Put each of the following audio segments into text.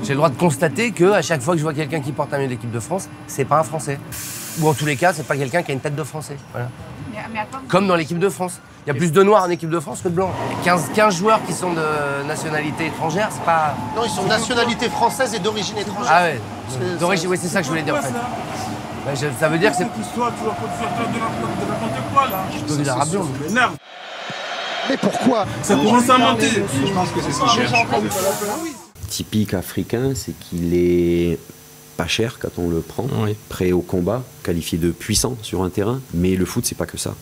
J'ai le droit de constater qu'à chaque fois que je vois quelqu'un qui porte un maillot de l'équipe de France, c'est pas un Français. Ou en tous les cas, c'est pas quelqu'un qui a une tête de Français. Voilà. Comme dans l'équipe de France. Il y a plus de noirs en équipe de France que de blancs. 15 joueurs qui sont de nationalité étrangère, c'est pas... Non, ils sont de nationalité française et d'origine étrangère. Ah ouais, d'origine, oui, c'est ça que je voulais dire en fait. Ouais, ça veut dire que c'est... Cette histoire, tu vas pas te faire de n'importe quoi, là. Je te dis l'arabe blanc. Ça m'énerve. Mais pourquoi? Ça commence à mentir. Je pense que c'est ce qu'ils cherchent. Typique africain, c'est qu'il est pas cher quand on le prend, prêt au combat, qualifié de puissant sur un terrain. Mais le foot, c'est pas que ça.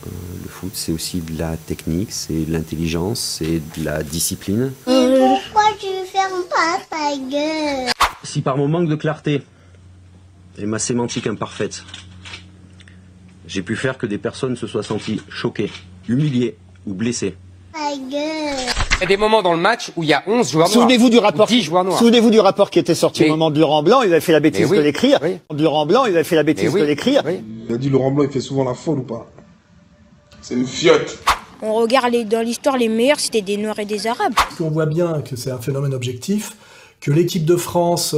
Le foot, c'est aussi de la technique, c'est de l'intelligence, c'est de la discipline. Pourquoi tu fermes pas ta gueule? Si par mon manque de clarté et ma sémantique imparfaite, j'ai pu faire que des personnes se soient senties choquées, humiliées ou blessées. Ta gueule. Il y a des moments dans le match où il y a 11 joueurs noirs. Souvenez-vous du rapport. 10 joueurs noirs. Souvenez-vous du rapport qui était sorti au moment de Laurent Blanc. Il avait fait la bêtise de l'écrire. Oui. Laurent Blanc, il avait fait la bêtise de l'écrire. Oui. Il a dit Laurent Blanc, il fait souvent la folle ou pas? C'est une fiotte. On regarde dans l'histoire, les meilleurs, c'était des Noirs et des Arabes. On voit bien que c'est un phénomène objectif, que l'équipe de France,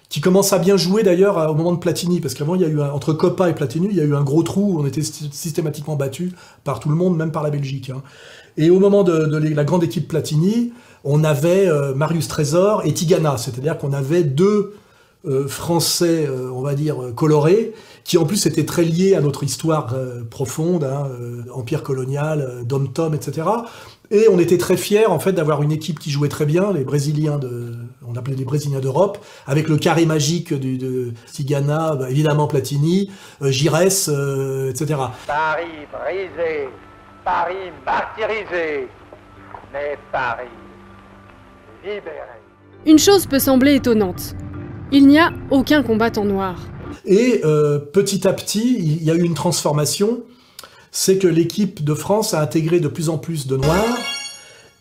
qui commence à bien jouer d'ailleurs au moment de Platini, parce qu'avant, il y a eu entre Coppa et Platini, il y a eu un gros trou où on était systématiquement battus par tout le monde, même par la Belgique. Et au moment de la grande équipe Platini, on avait Marius Trésor et Tigana, c'est-à-dire qu'on avait deux Français, on va dire, colorés, qui en plus étaient très liés à notre histoire profonde, empire colonial, dom-tom, etc. Et on était très fiers en fait d'avoir une équipe qui jouait très bien, les Brésiliens on appelait les Brésiliens d'Europe, avec le carré magique de Tigana, évidemment Platini, Gires, etc. Paris brisé, Paris martyrisé, mais Paris libéré. Une chose peut sembler étonnante. Il n'y a aucun combattant noir. Et petit à petit, il y a eu une transformation. C'est que l'équipe de France a intégré de plus en plus de noirs.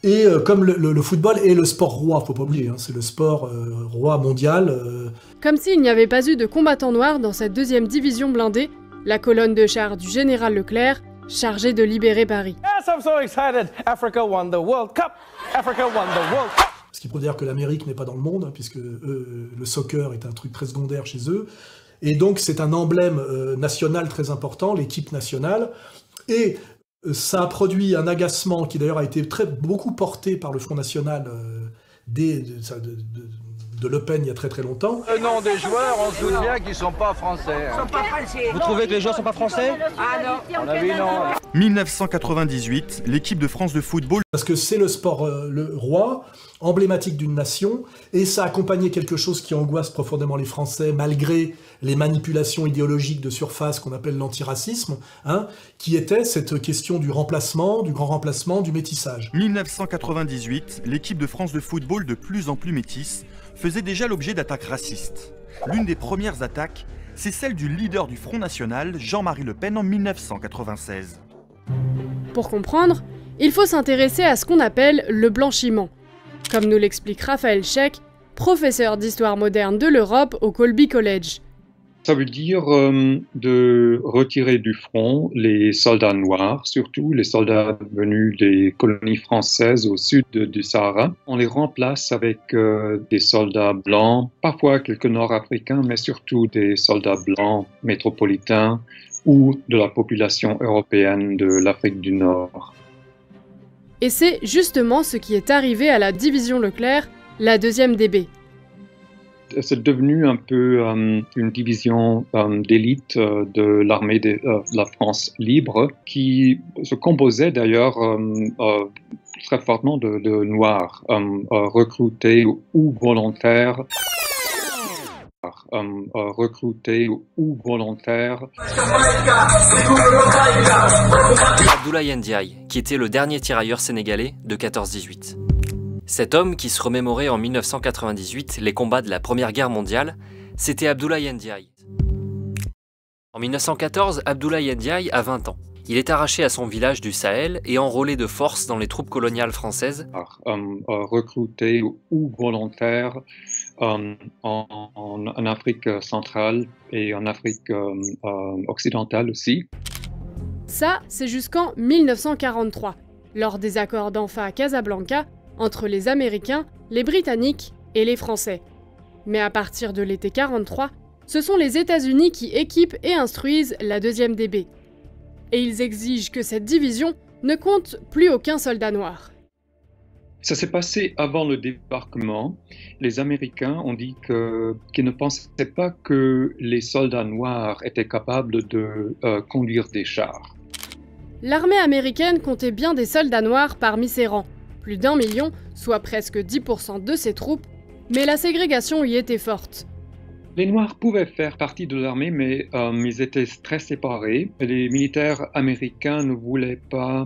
Et comme le football est le sport roi, faut pas oublier, c'est le sport roi mondial. Comme s'il n'y avait pas eu de combattants noirs dans cette deuxième division blindée, la colonne de chars du général Leclerc, chargée de libérer Paris. Yes, I'm so excited. Africa won the World Cup. Africa won the World Cup. Ce qui prouve dire que l'Amérique n'est pas dans le monde, puisque le soccer est un truc très secondaire chez eux. Et donc c'est un emblème national très important, l'équipe nationale. Et ça a produit un agacement qui d'ailleurs a été beaucoup porté par le Front National de Le Pen il y a très très longtemps. Le nom des joueurs, on se doute bien qu'ils sont pas français. Ils sont pas français. Vous trouvez que les joueurs sont pas français? Ah non. On a vu non. 1998, l'équipe de France de football. Parce que c'est le sport le roi, emblématique d'une nation, et ça a accompagné quelque chose qui angoisse profondément les Français, malgré les manipulations idéologiques de surface qu'on appelle l'antiracisme, qui était cette question du remplacement, du grand remplacement, du métissage. 1998, l'équipe de France de football de plus en plus métisse faisait déjà l'objet d'attaques racistes. L'une des premières attaques, c'est celle du leader du Front National, Jean-Marie Le Pen, en 1996. Pour comprendre, il faut s'intéresser à ce qu'on appelle le blanchiment, comme nous l'explique Raphaël Cheikh, professeur d'histoire moderne de l'Europe au Colby College. Ça veut dire de retirer du front les soldats noirs, surtout les soldats venus des colonies françaises au sud du Sahara. On les remplace avec des soldats blancs, parfois quelques nord-africains, mais surtout des soldats blancs métropolitains ou de la population européenne de l'Afrique du Nord. Et c'est justement ce qui est arrivé à la division Leclerc, la 2e DB. C'est devenu un peu une division d'élite de l'armée de la France libre qui se composait d'ailleurs très fortement de noirs recrutés ou volontaires. Abdoulaye Ndiaye, qui était le dernier tirailleur sénégalais de 14-18. Cet homme, qui se remémorait en 1998 les combats de la Première Guerre mondiale, c'était Abdoulaye Ndiaye. En 1914, Abdoulaye Ndiaye a 20 ans. Il est arraché à son village du Sahel et enrôlé de force dans les troupes coloniales françaises. Recrutés ou volontaires en Afrique centrale et en Afrique occidentale aussi. Ça, c'est jusqu'en 1943, lors des accords d'Anfa à Casablanca, entre les Américains, les Britanniques et les Français. Mais à partir de l'été 43, ce sont les États-Unis qui équipent et instruisent la 2e DB. Et ils exigent que cette division ne compte plus aucun soldat noir. Ça s'est passé avant le débarquement. Les Américains ont dit qu'ils ne pensaient pas que les soldats noirs étaient capables de conduire des chars. L'armée américaine comptait bien des soldats noirs parmi ses rangs, plus d'1 million, soit presque 10% de ses troupes, mais la ségrégation y était forte. Les Noirs pouvaient faire partie de l'armée, mais ils étaient très séparés. Les militaires américains ne voulaient pas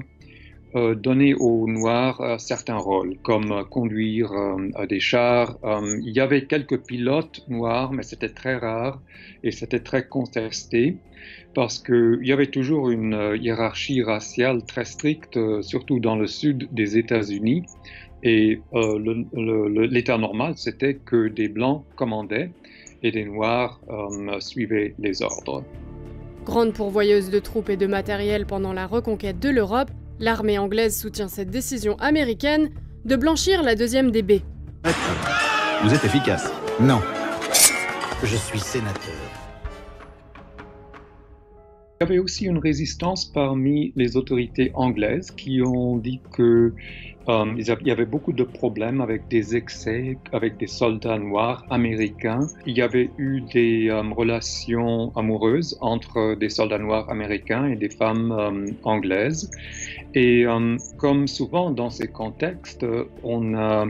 donner aux Noirs certains rôles, comme conduire des chars. Il y avait quelques pilotes noirs, mais c'était très rare et c'était très contesté parce qu'il y avait toujours une hiérarchie raciale très stricte, surtout dans le sud des États-Unis. Et l'état normal, c'était que des Blancs commandaient et des Noirs suivaient les ordres. Grande pourvoyeuse de troupes et de matériel pendant la reconquête de l'Europe, l'armée anglaise soutient cette décision américaine de blanchir la 2e DB. Vous êtes efficace. Non. Je suis sénateur. Il y avait aussi une résistance parmi les autorités anglaises qui ont dit que il y avait beaucoup de problèmes avec des excès, avec des soldats noirs américains. Il y avait eu des relations amoureuses entre des soldats noirs américains et des femmes anglaises. Et comme souvent dans ces contextes, on a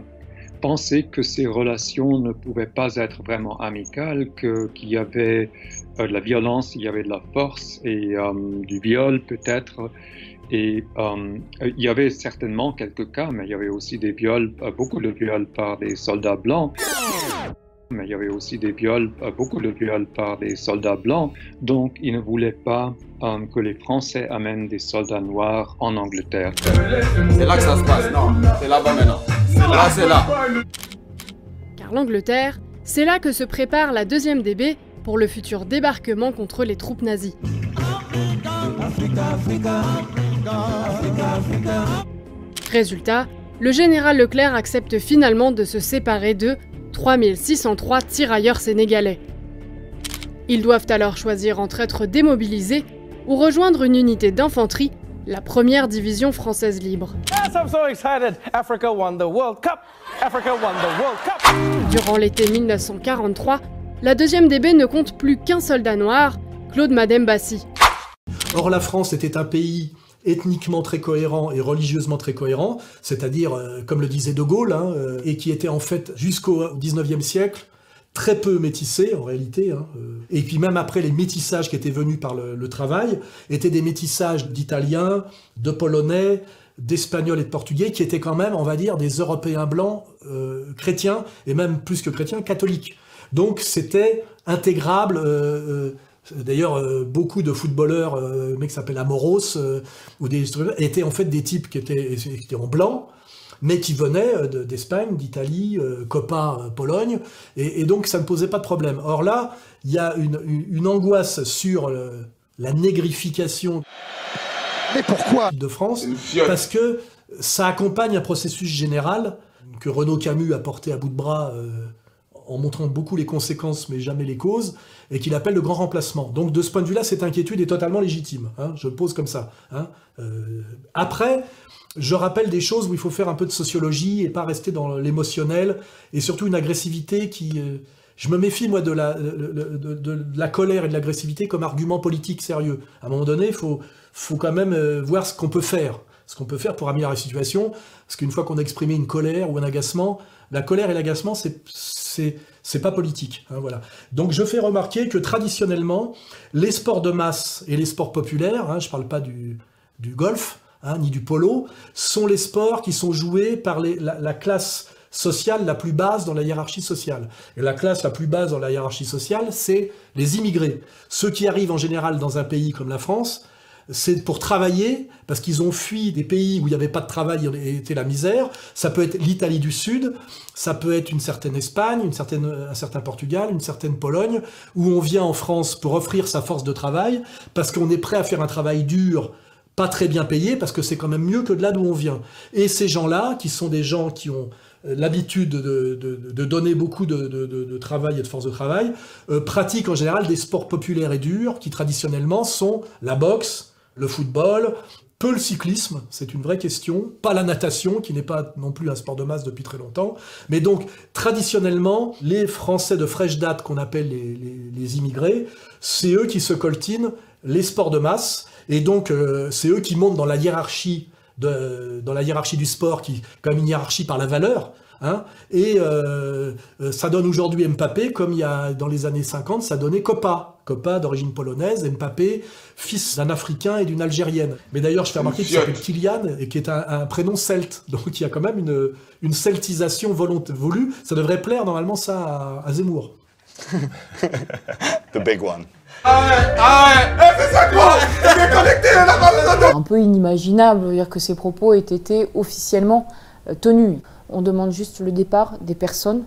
pensé que ces relations ne pouvaient pas être vraiment amicales, qu'il y avait de la violence, il y avait de la force et du viol peut-être. Et il y avait certainement quelques cas, mais il y avait aussi des viols, beaucoup de viols par des soldats blancs. Mais il y avait aussi des viols, beaucoup de viols par des soldats blancs. Donc, ils ne voulaient pas que les Français amènent des soldats noirs en Angleterre. C'est là que ça se passe, non, c'est là-bas maintenant. C'est là. Car l'Angleterre, c'est là que se prépare la 2e DB pour le futur débarquement contre les troupes nazies. Résultat, le général Leclerc accepte finalement de se séparer de 3603 tirailleurs sénégalais. Ils doivent alors choisir entre être démobilisés ou rejoindre une unité d'infanterie, la 1re division française libre. Yes, I'm so excited. Africa won the World Cup. Africa won the World Cup. Durant l'été 1943, la 2e DB ne compte plus qu'un soldat noir, Claude Madembassi. Or, la France était un pays ethniquement très cohérent et religieusement très cohérent, c'est-à-dire, comme le disait De Gaulle, et qui était en fait jusqu'au 19e siècle très peu métissé en réalité. Et puis même après, les métissages qui étaient venus par le travail étaient des métissages d'Italiens, de Polonais, d'Espagnols et de Portugais qui étaient quand même, on va dire, des Européens blancs chrétiens, et même plus que chrétiens, catholiques. Donc c'était intégrable. D'ailleurs, beaucoup de footballeurs, un mec qui s'appelle Amoros, ou des étaient en fait des types qui étaient en blanc, mais qui venaient d'Espagne, d'Italie, Copa, Pologne, et donc ça ne posait pas de problème. Or là, il y a une angoisse sur la négrification. Mais pourquoi de France? Parce que ça accompagne un processus général que Renaud Camus a porté à bout de bras en montrant beaucoup les conséquences mais jamais les causes, et qu'il appelle le grand remplacement. Donc de ce point de vue-là, cette inquiétude est totalement légitime, je le pose comme ça. Après, je rappelle des choses où il faut faire un peu de sociologie et pas rester dans l'émotionnel, et surtout une agressivité qui... je me méfie, moi, de la colère et de l'agressivité comme argument politique sérieux. À un moment donné, il faut quand même voir ce qu'on peut faire. Ce qu'on peut faire pour améliorer la situation, parce qu'une fois qu'on a exprimé une colère ou un agacement, la colère et l'agacement, c'est pas politique. Voilà. Donc je fais remarquer que traditionnellement, les sports de masse et les sports populaires, je parle pas du golf, ni du polo, sont les sports qui sont joués par la classe sociale la plus basse dans la hiérarchie sociale. Et la classe la plus basse dans la hiérarchie sociale, c'est les immigrés. Ceux qui arrivent en général dans un pays comme la France, c'est pour travailler, parce qu'ils ont fui des pays où il n'y avait pas de travail et était la misère. Ça peut être l'Italie du Sud, ça peut être une certaine Espagne, un certain Portugal, une certaine Pologne, où on vient en France pour offrir sa force de travail, parce qu'on est prêt à faire un travail dur, pas très bien payé, parce que c'est quand même mieux que de là d'où on vient. Et ces gens-là, qui sont des gens qui ont l'habitude de donner beaucoup de travail et de force de travail, pratiquent en général des sports populaires et durs qui traditionnellement sont la boxe, le football, peu le cyclisme, c'est une vraie question, pas la natation qui n'est pas non plus un sport de masse depuis très longtemps, mais donc traditionnellement les Français de fraîche date qu'on appelle les immigrés, c'est eux qui se coltinent les sports de masse et donc c'est eux qui montent dans la hiérarchie du sport qui est quand même une hiérarchie par la valeur. Hein, et ça donne aujourd'hui Mbappé, comme il y a dans les années 50, ça donnait Kopa d'origine polonaise, Mbappé, fils d'un Africain et d'une Algérienne. Mais d'ailleurs, je fais remarquer qu'il s'appelle Kylian, et qui est un prénom celte. Donc il y a quand même une celtisation voulue. Ça devrait plaire normalement ça à Zemmour. The big one. C'est ça quoi? Il est connecté là-bas. Un peu inimaginable, dire que ces propos aient été officiellement tenus. On demande juste le départ des personnes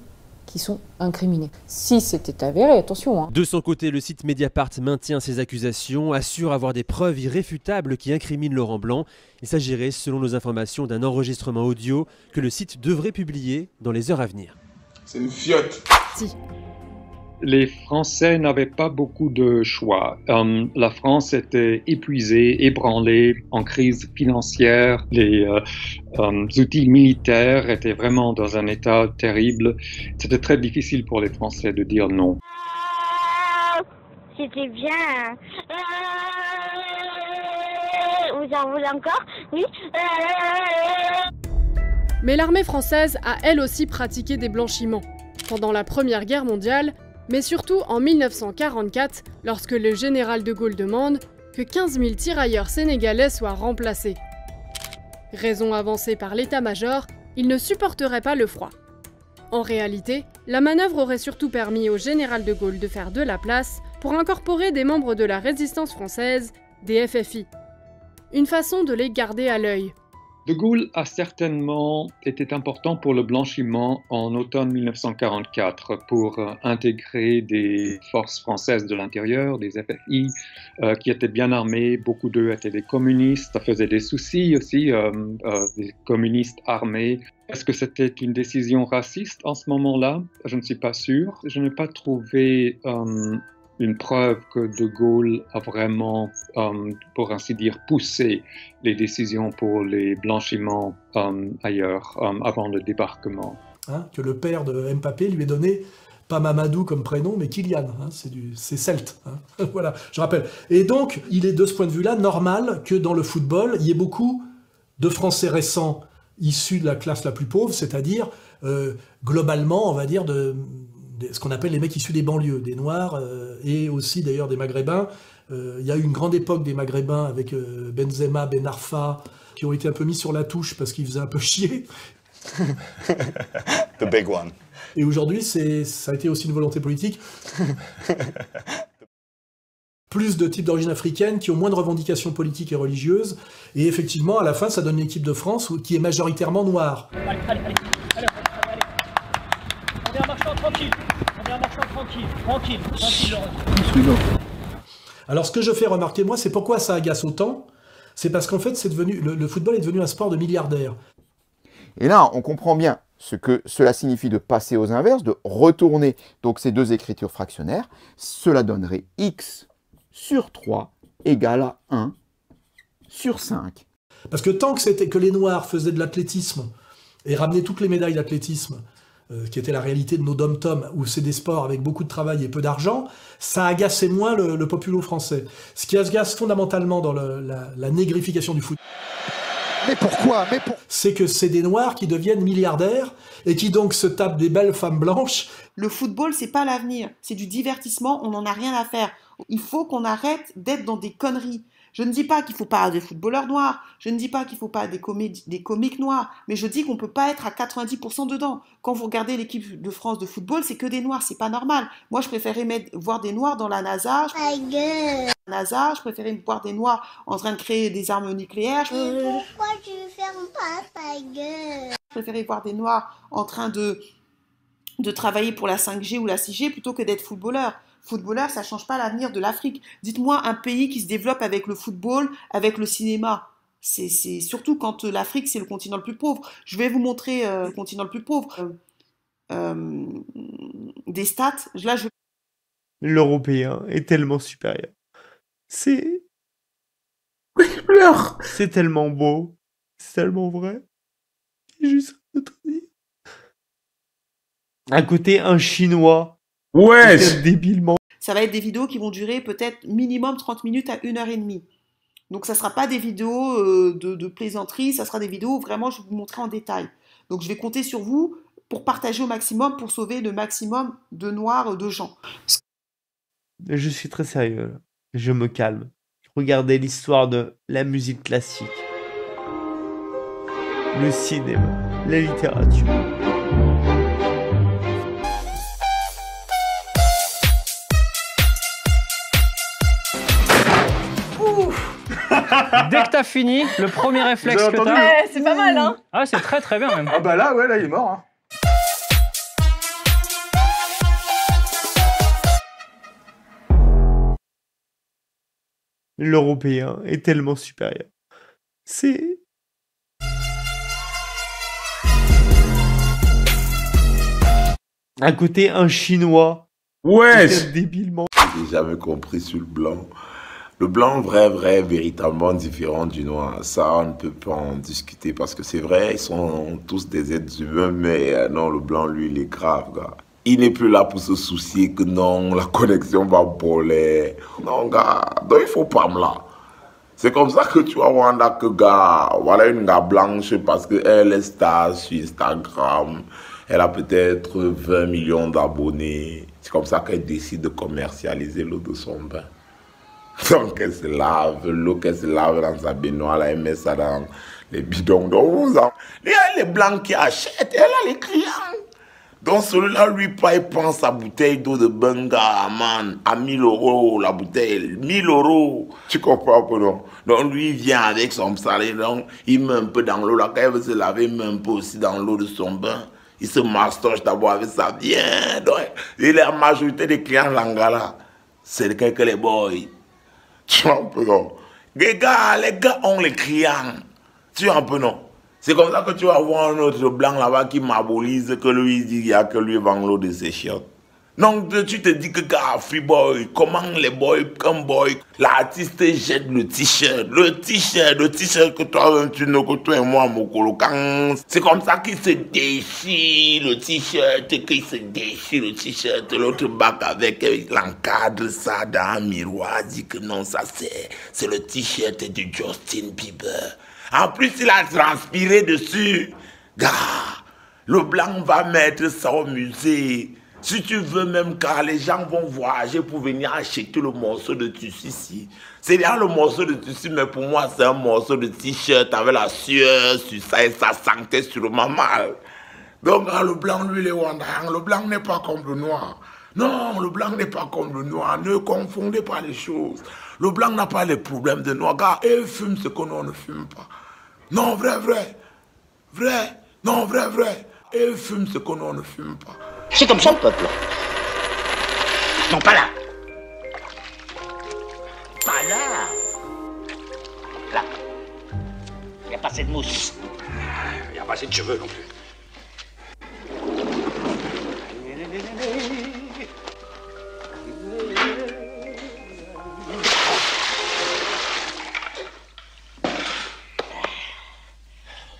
qui sont incriminées. Si c'était avéré, attention. De son côté, le site Mediapart maintient ses accusations, assure avoir des preuves irréfutables qui incriminent Laurent Blanc. Il s'agirait, selon nos informations, d'un enregistrement audio que le site devrait publier dans les heures à venir. C'est une fiotte. Si. Les Français n'avaient pas beaucoup de choix. La France était épuisée, ébranlée, en crise financière. Les outils militaires étaient vraiment dans un état terrible. C'était très difficile pour les Français de dire non. C'était bien. Vous en voulez encore? Oui. Mais l'armée française a elle aussi pratiqué des blanchiments. Pendant la Première Guerre mondiale, mais surtout en 1944, lorsque le général de Gaulle demande que 15 000 tirailleurs sénégalais soient remplacés. Raison avancée par l'état-major, il ne supporterait pas le froid. En réalité, la manœuvre aurait surtout permis au général de Gaulle de faire de la place pour incorporer des membres de la résistance française, des FFI. Une façon de les garder à l'œil. De Gaulle a certainement été important pour le blanchiment en automne 1944 pour intégrer des forces françaises de l'intérieur, des FFI, qui étaient bien armés. Beaucoup d'eux étaient des communistes. Ça faisait des soucis aussi, des communistes armés. Est-ce que c'était une décision raciste en ce moment-là? Je ne suis pas sûr. Je n'ai pas trouvé une preuve que De Gaulle a vraiment, pour ainsi dire, poussé les décisions pour les blanchiments ailleurs, avant le débarquement. Hein, que le père de Mbappé lui ait donné, pas Mamadou comme prénom, mais Kylian, hein, c'est celte. Hein, voilà, je rappelle. Et donc, il est de ce point de vue-là normal que dans le football, il y ait beaucoup de Français récents issus de la classe la plus pauvre, c'est-à-dire, globalement, on va dire, ce qu'on appelle les mecs issus des banlieues, des Noirs et aussi d'ailleurs des Maghrébins. Il y a eu une grande époque des Maghrébins avec Benzema, Ben Arfa, qui ont été un peu mis sur la touche parce qu'ils faisaient un peu chier. The big one. Et aujourd'hui, ça a été aussi une volonté politique. Plus de types d'origine africaine qui ont moins de revendications politiques et religieuses. Et effectivement, à la fin, ça donne une équipe de France qui est majoritairement noire. Allez. On est en marchant tranquille. Alors ce que je fais remarquer, moi, c'est pourquoi ça agace autant. C'est parce qu'en fait, le football est devenu un sport de milliardaires. Et là, on comprend bien ce que cela signifie de passer aux inverses, de retourner donc ces deux écritures fractionnaires. Cela donnerait x sur 3 égale à 1 sur 5. Parce que tant que les Noirs faisaient de l'athlétisme et ramenaient toutes les médailles d'athlétisme, qui était la réalité de nos dom-toms, où c'est des sports avec beaucoup de travail et peu d'argent, ça agaçait moins le populo français. Ce qui agace fondamentalement dans la négrification du foot, mais pourquoi? C'est que c'est des Noirs qui deviennent milliardaires et qui donc se tapent des belles femmes blanches. Le football, c'est pas l'avenir, c'est du divertissement, on n'en a rien à faire. Il faut qu'on arrête d'être dans des conneries. Je ne dis pas qu'il ne faut pas des footballeurs noirs, je ne dis pas qu'il ne faut pas des comiques noirs, mais je dis qu'on ne peut pas être à 90% dedans. Quand vous regardez l'équipe de France de football, c'est que des noirs, c'est pas normal. Moi, je préférais voir des noirs dans la NASA. Je préférais voir des noirs en train de créer des armes nucléaires. Pourquoi tu fermes pas ta gueule? Je préférais voir des noirs en train de travailler pour la 5G ou la 6G plutôt que d'être footballeur. Footballeur, ça ne change pas l'avenir de l'Afrique. Dites-moi un pays qui se développe avec le football, avec le cinéma. C'est surtout quand l'Afrique, c'est le continent le plus pauvre. Je vais vous montrer le continent le plus pauvre. Des stats. Là, L'Européen est tellement supérieur. C'est tellement beau. C'est tellement vrai. C'est juste notre vie. À côté, un Chinois. Ouais. Débilement. Ça va être des vidéos qui vont durer peut-être minimum 30 minutes à 1h30. Donc ça ne sera pas des vidéos de plaisanterie, ça sera des vidéos où vraiment je vais vous montrer en détail. Donc je vais compter sur vous pour partager au maximum, pour sauver le maximum de Noirs, de gens. Je suis très sérieux là. Je me calme. Regardez l'histoire de la musique classique, le cinéma, la littérature. Dès que t'as fini, le premier réflexe que t'as... c'est pas mal, hein. Ah, c'est très très bien même. Ah bah là, ouais, là, il est mort. Hein. L'Européen est tellement supérieur. C'est... À côté, un Chinois. Ouais. Débilement. J'ai jamais compris sur le blanc. Le blanc, vrai, véritablement différent du noir. Ça, on ne peut pas en discuter parce que c'est vrai, ils sont tous des êtres humains, mais non, le blanc, lui, il est grave, gars. Il n'est plus là pour se soucier que non, la connexion va brûler. Non, gars, donc il faut pas me là. C'est comme ça que tu vas voir que, gars, voilà une gars blanche parce qu'elle est star sur Instagram. Elle a peut-être 20 millions d'abonnés. C'est comme ça qu'elle décide de commercialiser l'eau de son bain. Donc elle se lave, l'eau qu'elle se lave dans sa baignoire, là, elle met ça dans les bidons d'eau. Il y a les blancs qui achètent, elle a les clients. Donc celui-là, lui, il prend sa bouteille d'eau de Benga, man, à 1000 € la bouteille, 1000 €. Tu comprends pas, non? Donc lui, il vient avec son salé, donc il met un peu dans l'eau, là, quand elle veut se laver, il met un peu aussi dans l'eau de son bain. Il se mastoche d'abord avec ça, bien. Donc, et la majorité des clients Langala, c'est que les boys. Tu vois un peu, non? Les gars ont les clients. Tu vois un peu, non? C'est comme ça que tu vas voir un autre blanc là-bas qui m'abolise, que lui il dit qu'il n'y a que lui vend l'eau de ses chiottes. Donc tu te dis que gars, free boy, comment les boys, comme boy, l'artiste jette le t-shirt que toi, que toi et moi, mon colocan. C'est comme ça qu'il se déchire le t-shirt, qu'il se déchire le t-shirt, l'autre bac avec, il encadre ça dans un miroir, dit que non, ça c'est le t-shirt de Justin Bieber. En plus, il a transpiré dessus. Gars, le blanc va mettre ça au musée. Si tu veux même, car les gens vont voyager pour venir acheter le morceau de tissu ici. C'est bien le morceau de tissu, mais pour moi, c'est un morceau de t-shirt avec la sueur sur ça et ça sentait sûrement mal. Donc, le blanc, lui, il est wandang. Le blanc n'est pas comme le noir. Non, le blanc n'est pas comme le noir. Ne confondez pas les choses. Le blanc n'a pas les problèmes de noir. Car eux fument ce que nous ne fume pas. Non, vrai. Non, vrai. Eux fument ce que nous ne fume pas. C'est comme ça le peuple. Non, pas là. Pas là. Là. Il n'y a pas assez de mousse. Il n'y a pas assez de cheveux non plus.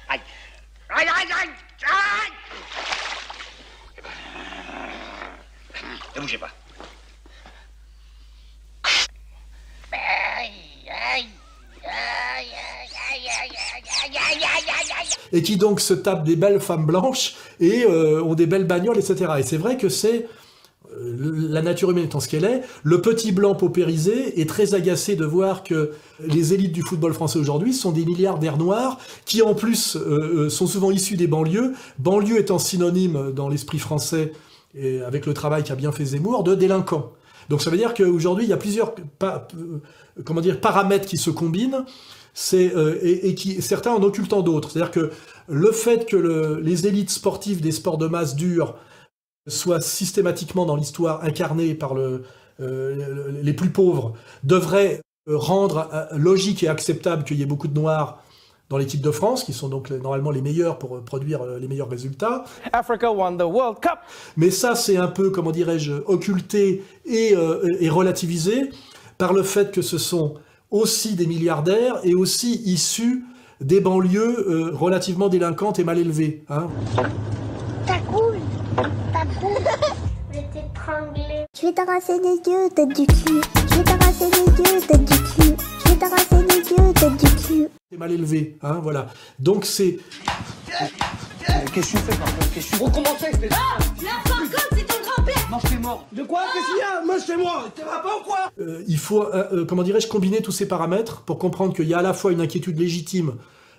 Aïe. Ne bougez pas. Et qui donc se tapent des belles femmes blanches et ont des belles bagnoles, etc. Et c'est vrai que c'est la nature humaine étant ce qu'elle est, le petit blanc paupérisé est très agacé de voir que les élites du football français aujourd'hui sont des milliardaires noirs qui en plus sont souvent issus des banlieues, banlieue étant synonyme dans l'esprit français, et avec le travail qu'a bien fait Zemmour, de délinquants. Donc ça veut dire qu'aujourd'hui il y a plusieurs paramètres qui se combinent, et qui certains en occultant d'autres. C'est-à-dire que le fait que les élites sportives des sports de masse durs soient systématiquement dans l'histoire incarnées par les plus pauvres devrait rendre logique et acceptable qu'il y ait beaucoup de noirs dans l'équipe de France, qui sont donc normalement les meilleurs pour produire les meilleurs résultats. Africa won the World Cup. Mais ça, c'est un peu, comment dirais-je, occulté et relativisé par le fait que ce sont aussi des milliardaires et aussi issus des banlieues relativement délinquantes et mal élevées. Hein. Ta cool. Je vais t'étrangler. Je vais t'arracher les yeux, tête du cul. Je vais t'arracher les yeux, tête du cul. Je vais t'arracher les yeux, tête du cul. C'est mal élevé, hein, voilà. Donc c'est... Qu'est-ce que tu fais, par contre? Qu'est-ce que tu recommences? Ah, la par contre, c'est ton grand-père. Mange tes morts. De quoi? Qu'est-ce qu'il y a? Mange tes morts. T'es pas ou quoi? Il faut, comment dirais-je, combiner tous ces paramètres pour comprendre qu'il y a à la fois une inquiétude légitime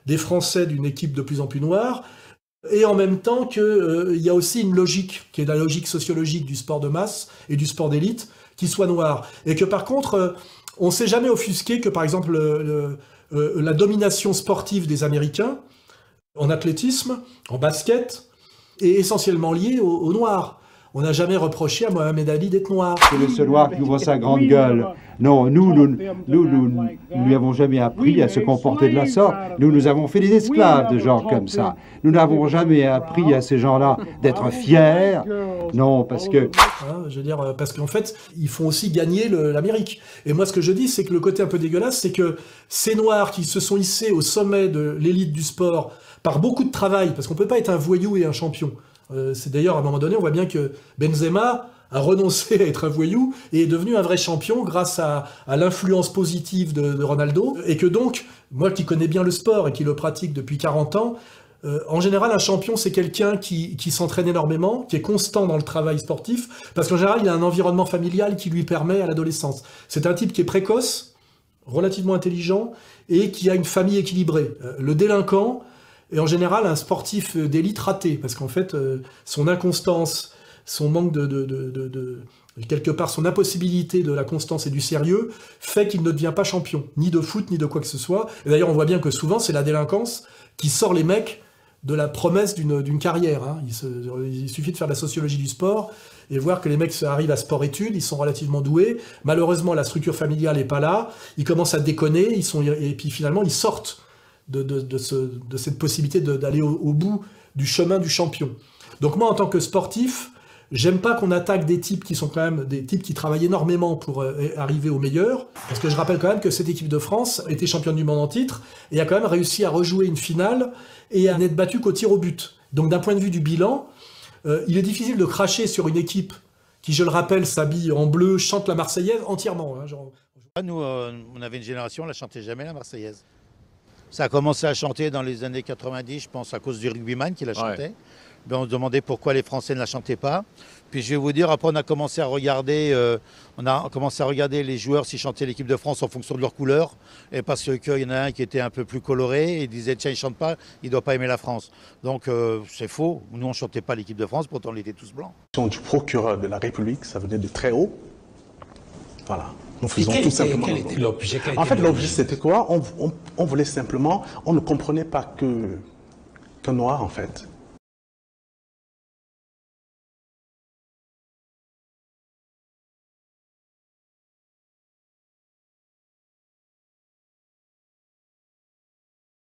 des Français d'une équipe de plus en plus noire, et en même temps qu'il y a aussi une logique, qui est la logique sociologique du sport de masse et du sport d'élite, qui soit noir. Et que par contre, on ne s'est jamais offusqué que par exemple la domination sportive des Américains, en athlétisme, en basket, est essentiellement liée aux Noirs. On n'a jamais reproché à Mohamed Ali d'être noir. C'est le seul noir qui ouvre sa grande gueule. Non, nous lui avons jamais appris à se comporter de la sorte. Nous avons fait des esclaves de gens comme ça. Nous n'avons jamais appris à ces gens-là d'être fiers. Non, parce que... Hein, je veux dire, parce qu'en fait, ils font aussi gagner l'Amérique. Et moi, ce que je dis, c'est que le côté un peu dégueulasse, c'est que ces Noirs qui se sont hissés au sommet de l'élite du sport par beaucoup de travail, parce qu'on ne peut pas être un voyou et un champion. C'est d'ailleurs, à un moment donné, on voit bien que Benzema a renoncé à être un voyou et est devenu un vrai champion grâce à l'influence positive de Ronaldo. Et que donc, moi qui connais bien le sport et qui le pratique depuis 40 ans, en général, un champion, c'est quelqu'un qui s'entraîne énormément, qui est constant dans le travail sportif, parce qu'en général, il a un environnement familial qui lui permet à l'adolescence. C'est un type qui est précoce, relativement intelligent, et qui a une famille équilibrée. Le délinquant est en général un sportif d'élite raté, parce qu'en fait, son inconstance, son manque quelque part, son impossibilité de la constance et du sérieux, fait qu'il ne devient pas champion, ni de foot, ni de quoi que ce soit. Et d'ailleurs, on voit bien que souvent, c'est la délinquance qui sort les mecs de la promesse d'une carrière. Hein. Il suffit de faire de la sociologie du sport et voir que les mecs arrivent à sport-études, ils sont relativement doués. Malheureusement, la structure familiale n'est pas là. Ils commencent à déconner, et puis finalement, ils sortent de cette possibilité d'aller au bout du chemin du champion. Donc moi, en tant que sportif, j'aime pas qu'on attaque des types qui sont quand même des types qui travaillent énormément pour arriver au meilleur. Parce que je rappelle quand même que cette équipe de France était championne du monde en titre et a quand même réussi à rejouer une finale et à n'être battue qu'au tir au but. Donc d'un point de vue du bilan, il est difficile de cracher sur une équipe qui, je le rappelle, s'habille en bleu, chante la Marseillaise entièrement. Hein, genre... Nous, on avait une génération, on ne chantait jamais la Marseillaise. Ça a commencé à chanter dans les années 90, je pense, à cause du rugbyman qui la chantait. Ouais. Ben, on se demandait pourquoi les Français ne la chantaient pas. Puis je vais vous dire, après on a commencé à regarder, les joueurs s'ils chantaient l'équipe de France en fonction de leur couleur. Et parce qu'il y en a un qui était un peu plus coloré, et il disait tiens il ne chante pas, il ne doit pas aimer la France. Donc c'est faux, nous on ne chantait pas l'équipe de France, pourtant on était tous blancs. Du procureur de la République, ça venait de très haut. Voilà. Nous faisons tout simplement. Quel était l'objet? En fait, l'objet, c'était quoi? On voulait simplement, on ne comprenait pas qu'un noir, en fait,